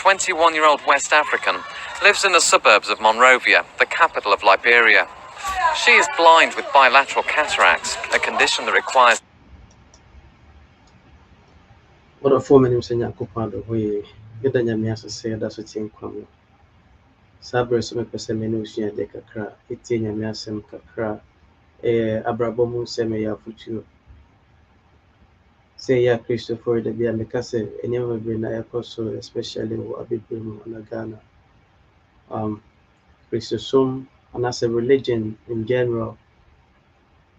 21-year-old West African, lives in the suburbs of Monrovia, the capital of Liberia. She is blind with bilateral cataracts, a condition that requires... What a 4 minutes in Yakupado, we get the Yamias say that's what's in Kwamo. Sabre some persemination de Kakra, 18 Yamiasem Kakra, Abrabomu Semeya Futu. Say, yeah, Christopher, the Bia Mekase, and never been a apostle, especially a bit on Ghana. Christosum, and as a religion in general,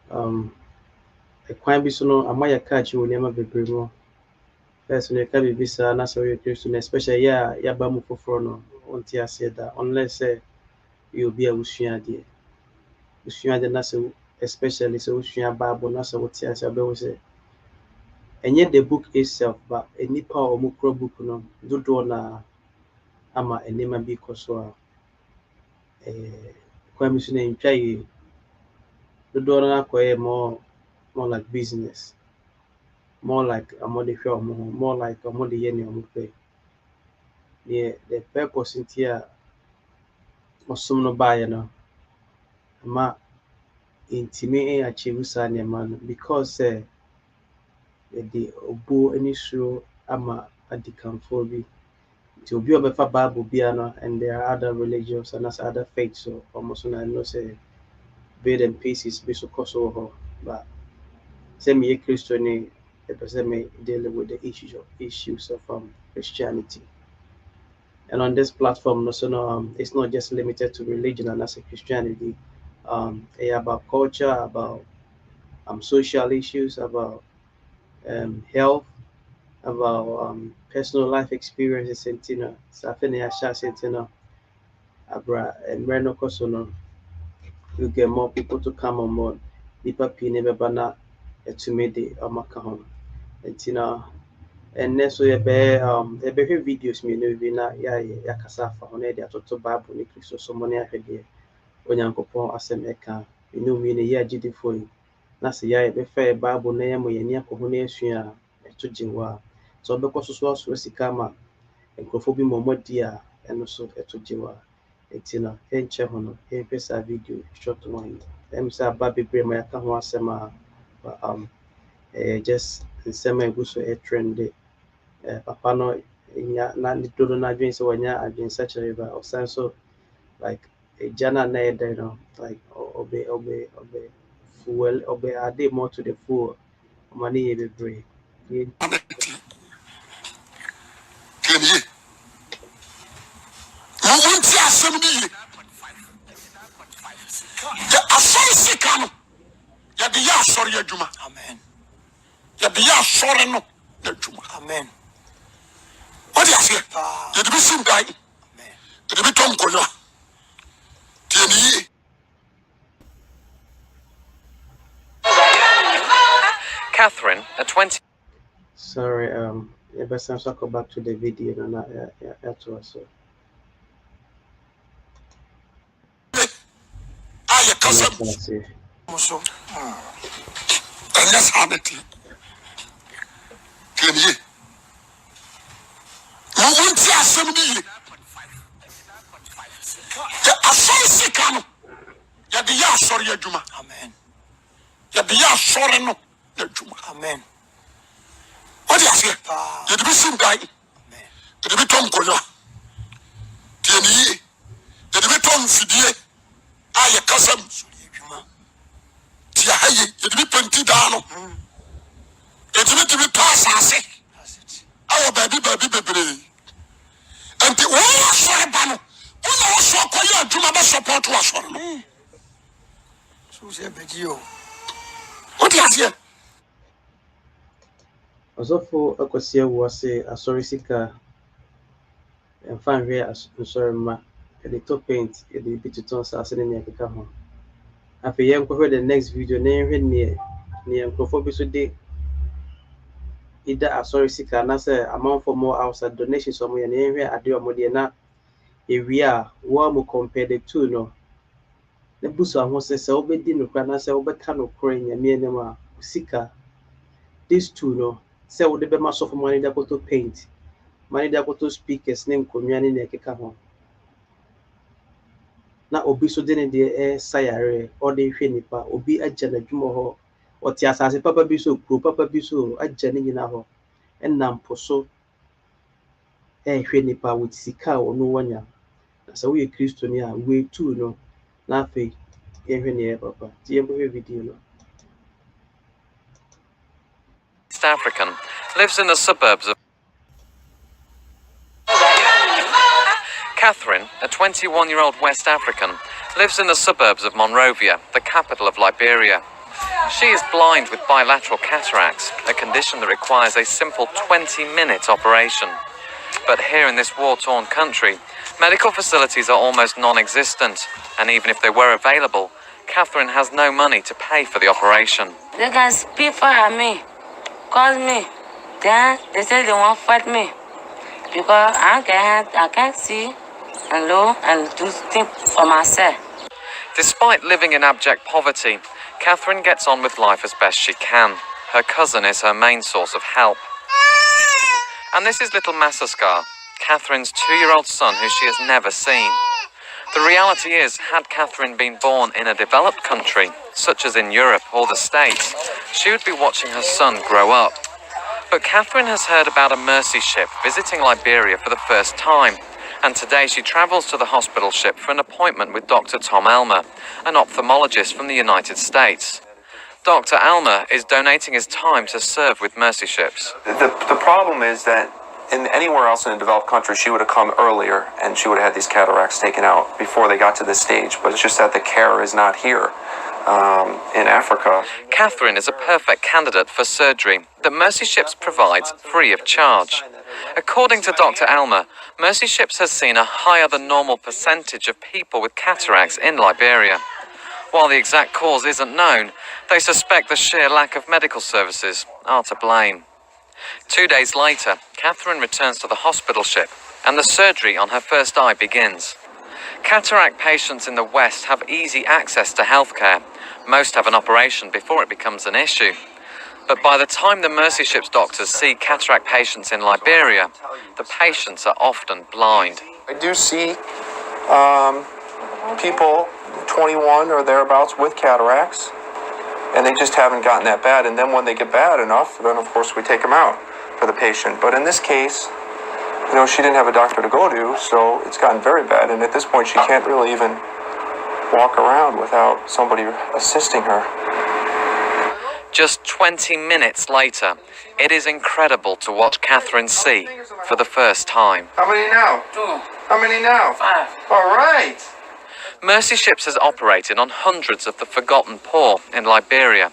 a quite be so no, a Maya catch you will never be primo. First, when you can be visa, and as a Christian, especially, yeah, Yabamu for Frono, until I said that, unless you'll be a Ushian dear. Ushian the Nasa, especially so Ushian Bible, Nasa, what I say. And yet the book itself, but any power or mukro book no do na ama enema bi koso a kwami so na ntwa yi do na akoye more like business, more like amode hwe more like amode ye ne omupe. The purpose in here osum no buy no ma intime achieve sa ne man because the obo any show ama adikanfo bi to be of a Bible piano, and there are other religions and as other faiths, so almost I know say bed and pieces be so cost but same year Christian the person may deal with the issues of Christianity. And on this platform also it's not just limited to religion and as a Christianity, about culture, about social issues, about health, about personal life experiences and Abra and Reno Kosono, you get more people to come on board. Nipa Pine Bana to me the Amakahon. And next we be videos me no vina ya kasafa on the to Bible ni Christo so money ahede onyankopon asem eka enu mi ne ya gidi foi na se ya be fair Bible na ya mo yani akoho na asua to jiwa so be kososo so sika ma enkrofo bi momodi a eno so to jiwa etina enche hono pesa video short one say baby brema ya ka ho asema just nsema egu so trend papa no na dodo na adwen so wanya adwen such a river or so like a jana na ede no like obe fuel obe ade more to the full money ye be brave Amen. Amen. What do you say? You do some guy. Amen. You do Tom Kola. Catherine, a 20... Sorry, yeah, but since I go back to the video and that was so. I cousin. So. And that's how it is. Amen. Amen. What do you say? You do some guy. You do Tom Kola. You do Tom Fidie. I cousin. You do Penti Dano. You do pass as our baby. And the one Sarabano. One also acquire to my support to us. So say Bedio. What do you say? Also for Akosia was a sorry sika and find where as sorry ma at the top paint at the bit to turn assassin in the home. After young the next video near Crophobi so day either a sorry sika and I say amount for more outside donations somewhere near here I do a modiana if we are one compare the two no. The busa who says so be dinner can I say over can of crying and me and sika these two no. Say would the be much of money that go to paint mane de akoto speakers ne nkonnwa ne ekeka ho na obi so de ne de sayare o de hwe nipa obi agya n'adwuma ho ɔte asase papa bi so kuro papa bi so agya ne nyina ho ɛnam po so hwe nipa with sika ɔno wanya na sɛ woyɛ kristoni a wetu no na afei yɛhwɛ ne yɛ papa ti yɛnkɔhwɛ video no. West African lives in the suburbs of Catherine, a 21-year-old West African, lives in the suburbs of Monrovia, the capital of Liberia. She is blind with bilateral cataracts, a condition that requires a simple 20-minute operation. But here in this war-torn country, medical facilities are almost non-existent, and even if they were available, Catherine has no money to pay for the operation. They can speak for me, call me. Then they say they won't fight me because I can't see and low and do things for myself. Despite living in abject poverty, Catherine gets on with life as best she can. Her cousin is her main source of help. And this is little Masaskar, Catherine's 2-year-old son who she has never seen. The reality is, had Catherine been born in a developed country, such as in Europe or the States, she would be watching her son grow up. But Catherine has heard about a mercy ship visiting Liberia for the first time, and today she travels to the hospital ship for an appointment with Dr. Tom Elmer, an ophthalmologist from the United States. Dr. Elmer is donating his time to serve with mercy ships. The problem is that in anywhere else in a developed country, she would have come earlier and she would have had these cataracts taken out before they got to this stage. But it's just that the care is not here in Africa. Catherine is a perfect candidate for surgery that Mercy Ships provides free of charge. According to Dr. Elmer, Mercy Ships has seen a higher than normal percentage of people with cataracts in Liberia. While the exact cause isn't known, they suspect the sheer lack of medical services are to blame. 2 days later, Catherine returns to the hospital ship and the surgery on her first eye begins. Cataract patients in the West have easy access to healthcare. Most have an operation before it becomes an issue. But by the time the Mercy Ships doctors see cataract patients in Liberia, the patients are often blind. I do see people 21 or thereabouts with cataracts, and they just haven't gotten that bad. And then when they get bad enough, then of course we take them out for the patient. But in this case, you know, she didn't have a doctor to go to, so it's gotten very bad. And at this point, she can't really even walk around without somebody assisting her. Just 20 minutes later, it is incredible to watch Catherine see for the first time. How many now? 2, How many now? 5. All right. Mercy Ships has operated on hundreds of the forgotten poor in Liberia,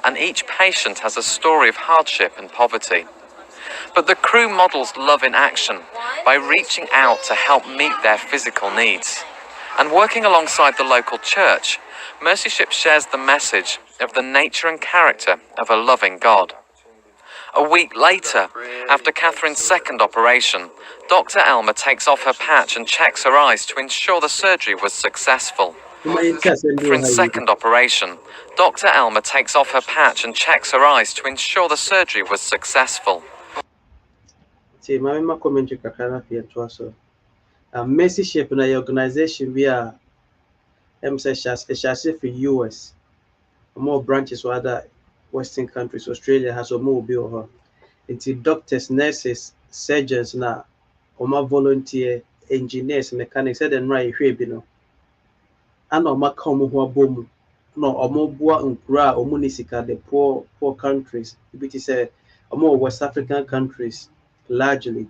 and each patient has a story of hardship and poverty. But the crew models love in action by reaching out to help meet their physical needs. And working alongside the local church, Mercy Ships shares the message of the nature and character of a loving God. A week later, after Catherine's second operation, Dr. Elmer takes off her patch and checks her eyes to ensure the surgery was successful. Catherine's second operation, Dr. Elmer takes off her patch and checks her eyes to ensure the surgery was successful. See, my commentary kakana fi to so. Mercy Ship na organization we are especially for US. More branches or other Western countries. Australia has a more bill. Until doctors, nurses, surgeons na oma volunteer, engineers, mechanics, said and right here bino. And oma come who boom. No, omo bua unkura, omunisika, the poor countries. Which is a more West African countries largely.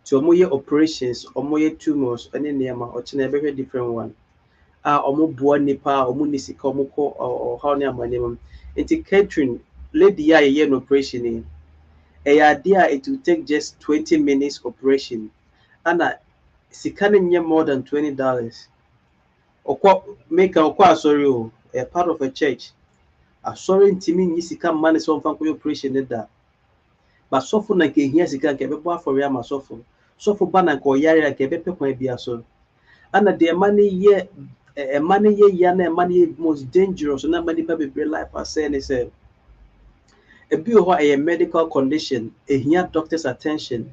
To omoye operations, omoye tumors, any nema, or a very different one. Omo bua nipa, omunisika, omoko, or how near my name. Into Catherine, lady ya an operation in. A idea it will take just 20 minutes operation. And sikanin more than $20. Or make a sorry, a part of a church. A sorry intimate sika money so for operation that. But so for na ke hia sika ke bebo for ya masofo. So for bana ko yare ke be pe kwan bia so. And the money ye money ye ya na money most dangerous na money be life as say a medical condition, a here doctor's attention.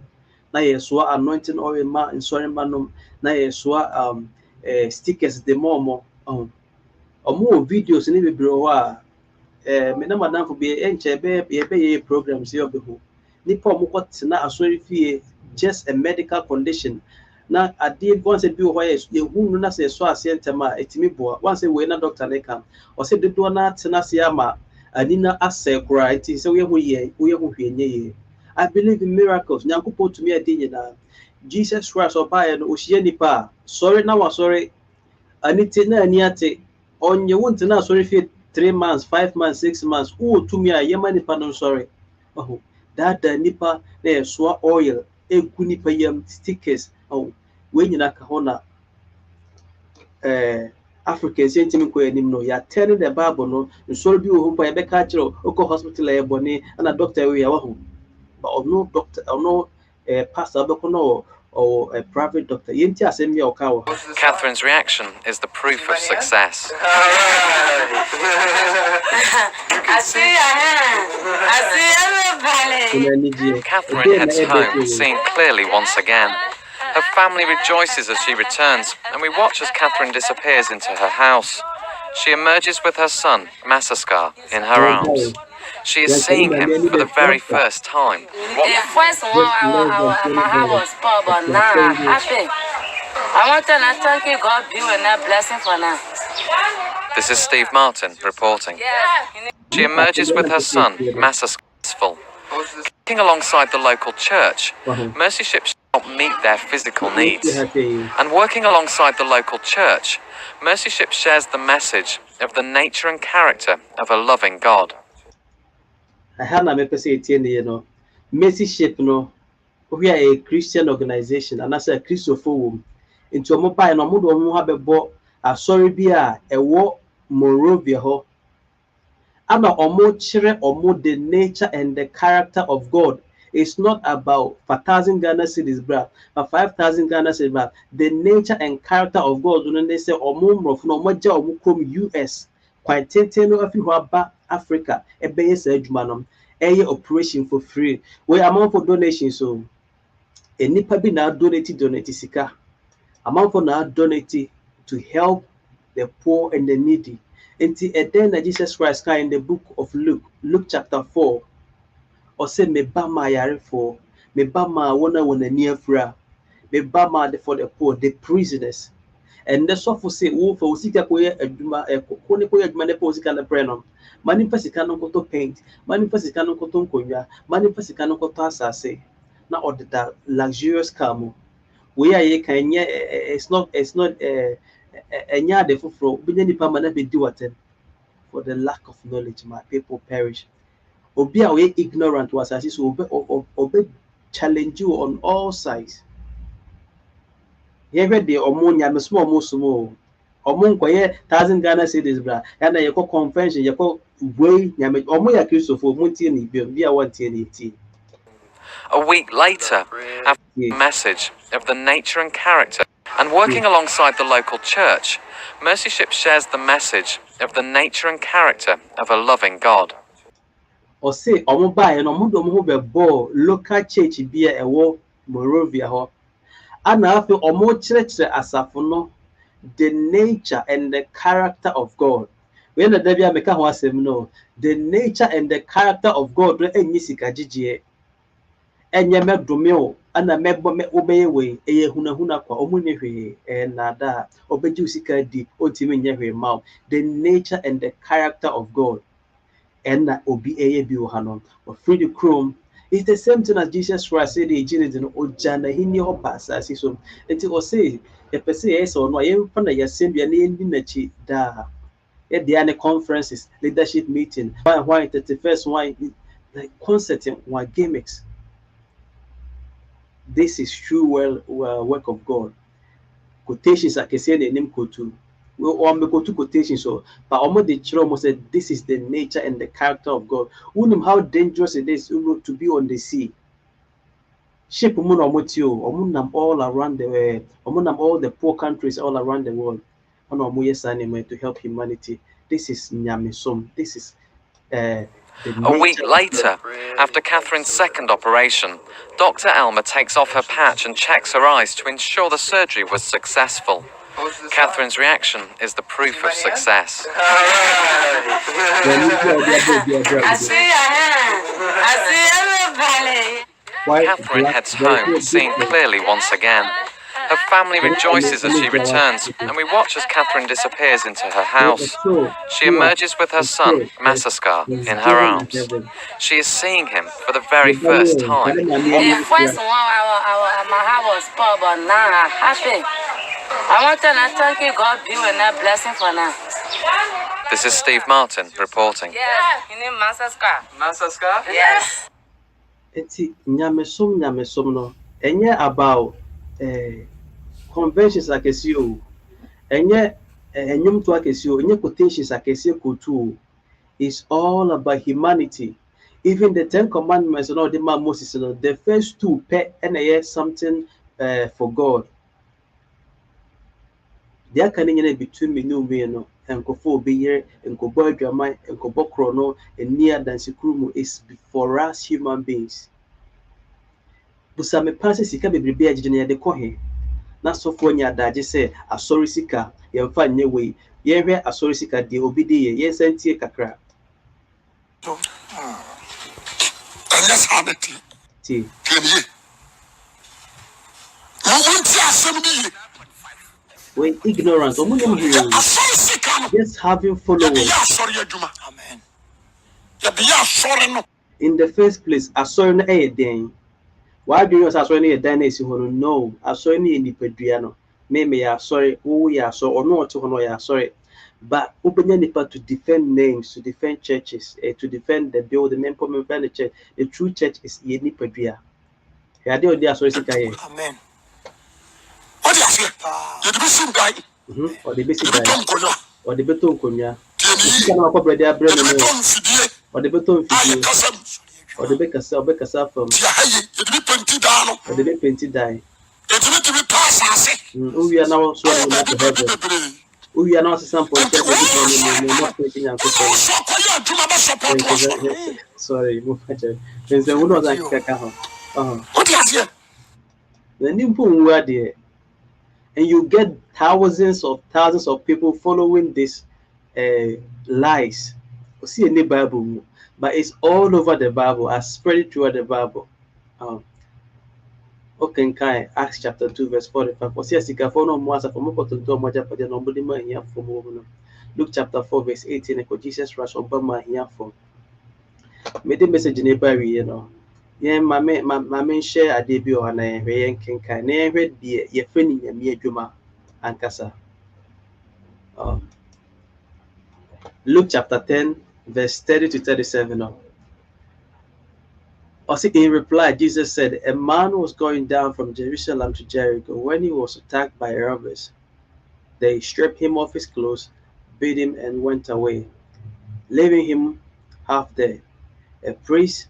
na yɛsoa anointing oil ma nsɔre ma nom, na yɛsoa stickers de ma ɔmo wɔ videos ne bebree wɔ hɔ a me na madamfo bi ɛnkyɛ yɛbɛyɛ programs yɛ ɔbɛho nipa ɔmo kɔ tena asɔre fie just a medical condition na adeɛ once bi wɔ hɔ yɛhu no na sɛ yɛsɔ aseɛ ntɛm a ɛtumi boa once wei na doctor ne ka ɔsɛ dodoɔ na tena ase ama ani na asɛ koraa nti sɛ woyɛ ho hwee nyɛ yie. I believe in miracles. Nyankopɔn tumi adi nyinaa. Jesus Christ ɔbaeɛ no ohyia nipa a sɔre na wasɔre ani te na ani ate ɔnyɛ wo ntena asɔre fie 3 months 5 months 6 months wowɔ tumi a yɛma nipa no nsɔre daadaa nipa na yɛsoa oil egu nipa yam stickers wei nyinaa ka hɔ na Africans ntumi nkɔ anim no yɛatɛne the Bible no nsɔre bi wɔ hɔ mpo yɛbɛka akyerɛ wokɔ hospital a yɛbɔne ana doctor wei a waho but ɔno doctor ɔno pastor bɛkɔ no or a private doctor. Catherine's reaction is the proof of success. I see everybody. Catherine heads home, seeing clearly once again. Her family rejoices as she returns, and we watch as Catherine disappears into her house. She emerges with her son, Massaskar, in her arms. She is seeing him for the very first time. The first one, my heart was poor, but now I'm happy. I want to thank you, God, be with that blessing for now. This is Steve Martin reporting. She emerges with her son, Massaskar. Working alongside the local church, Mercy Ships help meet their physical needs. And working alongside the local church, Mercy Ships shares the message of the nature and character of a loving God. I had a Mercy Ship, we are a Christian organization, and as a Christopher into a mobile and a mood have a boat, a sorry beer, a war, Morovia ho. I'm a chere the nature and the character of God. It's not about 5,000 Ghana cedis, bruh, but 5,000 Ghana cedis, bruh. The nature and character of God, when they say US, quite tenteno everywhere Africa, a base edgemanum, a operation for free. We amount for donations, so a nipa be now donate sika. Amount for now donate to help the poor and the needy. Until a day that Jesus Christ in the book of Luke chapter 4, or say me ba ma yare for, me ba ma wana near fra, me ba ma for the poor, the prisoners. And the soft say, oh, for Sika Koya Eduma, a Koniko Edmane Posicana Prenum, Manifesicano Coto paint, Manifesicano Coton Koya, Manifesicano Cotasa say, now order that luxurious camo. We are a kanya, it's not a yard for Binani Pamana be do attend for the lack of knowledge, my people perish. Obia we ignorant was as is obey challenge you on all sides. Here the omonia me small musumo. Omon koye 1,000 Ghana cedis bra. And you call convention, you call way nyame omoya Christopher munti ni bia wanti ni. A week later, after the message of the nature and character, and working alongside the local church, Mercy Ship shares the message of the nature and character of a loving God. Or say, Omobai and Omudo Bo, local church beer a war, Morovia ho. And after Omo church asafono, the nature and the character of God. When the Devia Meka was no, the nature and the character of God, and Yisika Gigi. And Yamek Domio, and a member me obey way, a Hunahuna kwa Omunihi, and Nada, Obejusika di, Otimin mouth, the nature and the character of God. And that obi Biohanon, or free the chrome. It's the same thing as Jesus Christ said, the Genius in Ojana, he knew pass as he so. And it was say, a per se, so no, I am fun of your same Nachi da. At the other conferences, leadership meeting, why 31st, why like concert, why gimmicks. This is true work of God. Quotations I can say the name Kotu. We go to quotations so but almost the children said this is the nature and the character of God. We know how dangerous it is to be on the sea. Ship all around the world, all the poor countries all around the world. To help humanity. This is Nyamisom. This is A week later, after Catherine's second operation, Dr. Elmer takes off her patch and checks her eyes to ensure the surgery was successful. Catherine's reaction is the proof of success. I see your hand. I see everybody. Catherine heads home, seeing clearly once again. Her family rejoices as she returns, and we watch as Catherine disappears into her house. She emerges with her son, Massaskar, in her arms. She is seeing him for the very first time. The first one, my heart was poor, but now I'm happy. I want to thank you, God, be with that blessing for now. This is Steve Martin reporting. Yes, you need Massaskar. Massaskar? Yes. It's nyamesom no. Enye about conventions like you. Enye enyum to akesio. Enye quotations akesio kutu. It's all about humanity. Even the 10 Commandments, you know, the man Moses, you know, the first two pay and something for God. There can be between me no and Kofo be here and Kobo Drama and Kobo Chrono and near Dansikrumu is for us human beings. Busame passes can be beer de cohe. Not so for ya that just say a sorry sika, you find your way. Ye a sorry sika de obedi, yes, and tea kakra. And let's have it. Tea. When ignorance, just having followers. Amen. In the first place, I saw an a day. Why do you say a dynasty? No, I saw any in the Pedriano. Maybe I sorry, oh, yeah, so or not to honor, sorry. But open any part to defend names, to defend churches, to defend the building, the church. The true church is Yeni Pedria. Amen. What do you say? You do some guy. Or the basic guy. Or the beton conya. Or the beton fidie. Or the baker sell from. Or the painted die. We are now swallowing up the heaven. We are now some point. Sorry, move. There's a woman like Kakaho. What do you say? The Nimpu were there. And you get thousands of people following this lies. You see in the Bible, but it's all over the Bible. I spread it throughout the Bible. Okay, Kai, Acts chapter 2, verse 45. Luke chapter 4, verse 18. Jesus Christ Obama here for. Made the message in every you know. Yeah, my main share a debut on a ranking kind. Never be your friend in your Juma and Casa. Luke chapter 10, verse 30 to 37. In reply, Jesus said, a man was going down from Jerusalem to Jericho when he was attacked by robbers. They stripped him of his clothes, beat him, and went away, leaving him half dead. A priest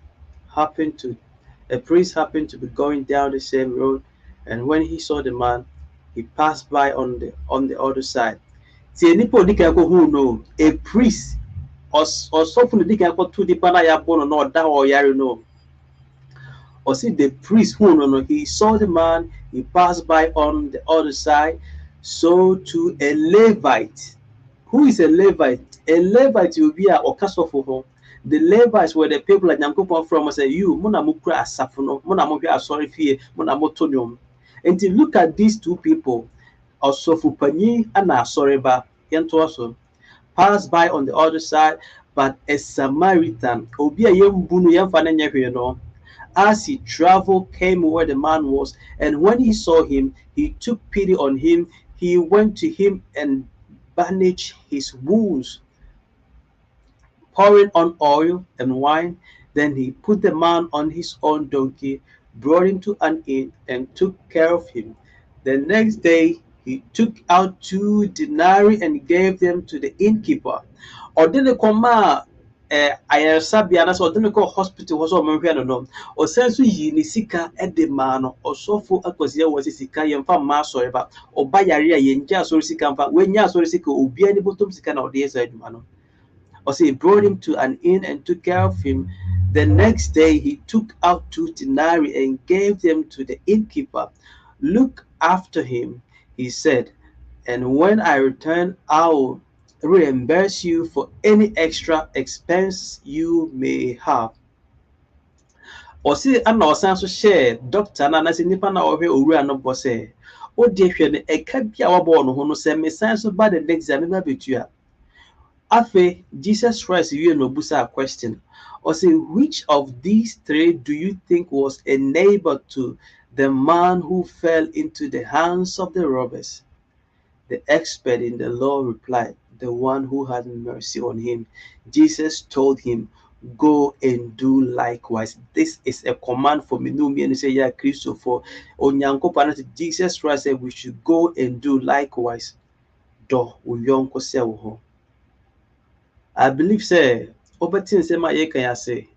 happened to be going down the same road, and when he saw the man, he passed by on the other side. See, who know a priest or something to the panaya bono no that or yari no. Or see the priest who no, he saw the man, he passed by on the other side. So to a Levite. Who is a Levite? A Levite will be a okasofo. The Levites were the people that Nyankopon from say you muna mukra asafono muna mo sorry fie muna motonyom. And to look at these two people, Osofu Panyi and Asoreba Yentoso passed by on the other side, but a Samaritan obi a yembunu yemfane nyehwe no, as he traveled came where the man was, and when he saw him, he took pity on him. He went to him and bandaged his wounds, pouring on oil and wine. Then he put the man on his own donkey, brought him to an inn, and took care of him. The next day he took out 2 denarii and gave them to the innkeeper. Or did they come I sabiana so didn't go hospital was on no or sense yi sika at the man or so for akosia was sika yemfa ma so eba or buy area yenja so sika when ya so sika obi ani bottom sika na ode side man. Or say he brought him to an inn and took care of him. The next day he took out 2 denarii and gave them to the innkeeper. Look after him, he said, and when I return, I'll reimburse you for any extra expense you may have. Or say, I'm not so share doctor, and I say, Nipa na over owura no boss. O de hwe ne eka bia wa bo no ho no se me san so ba the next time na betua. Afe, Jesus Christ, you know, busa a question. Or say, which of these 3 do you think was a neighbor to the man who fell into the hands of the robbers? The expert in the law replied, the one who had mercy on him. Jesus told him, go and do likewise. This is a command for me. No, me and say, yeah, Christo for Onyanko. Jesus Christ said we should go and do likewise. Do uyonko se wo. I believe, say, Obertin say my can say.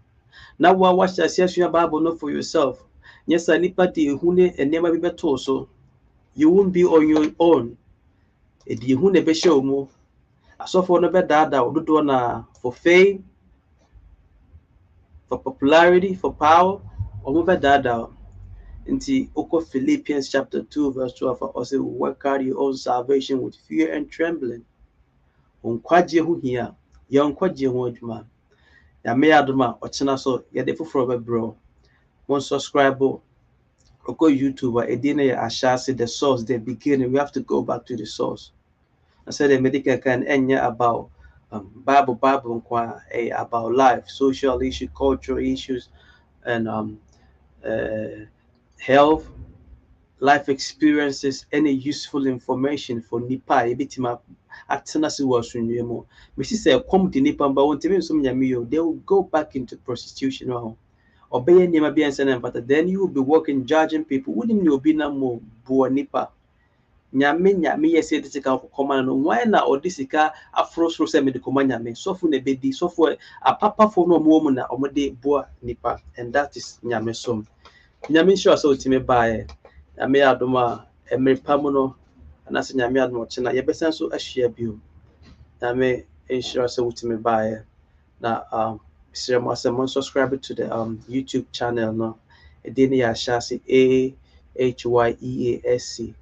Now, watch the session Bible not for yourself. Yes, I need party hune and never be better so. You won't be on your own. A di hune be show mo. I saw for no better that do na for fame, for popularity, for power, or move that into Oko Philippians chapter 2, verse 12. For also work out your own salvation with fear and trembling. On kwaje hu here, young kwaje hu adwuma. Ya me adoma ochina so ya de foforo be bro. One subscribe oko YouTube edina ya ashase the source, the beginning. We have to go back to the source. I said the medical can enya about Bible about life, social issues, cultural issues, and health, life experiences, any useful information for nipa ebitima atena se was renewal. Mrs. say come to nipa but won't even some yami, they will go back into prostitution or obey nyama bi and but then you will be working judging people. Wouldn't you be no more bo nipa? Nyame yesi de sika command no why na odisika afro so se me de command nyame so fu na bedi so fu apapa fo no mo na omode boa nipa, and that is nyame som. Nyame sure so ultime bae nyame adoma emrepa mu no na se nyame adoma chena ye besan so ahia bio. Nyame ensure so ultime bae na subscribe to the YouTube channel no edini ya shasi AHYEASC,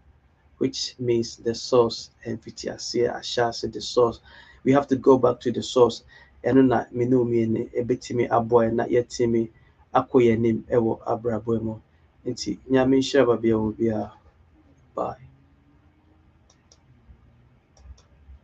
which means the source, and Ashase the source. We have to go back to the source. And na minumi ebetimi aboy na yetimi akoye nim ewo abraboemo. Nti nyame nhyira ba bia wo bia. Bye.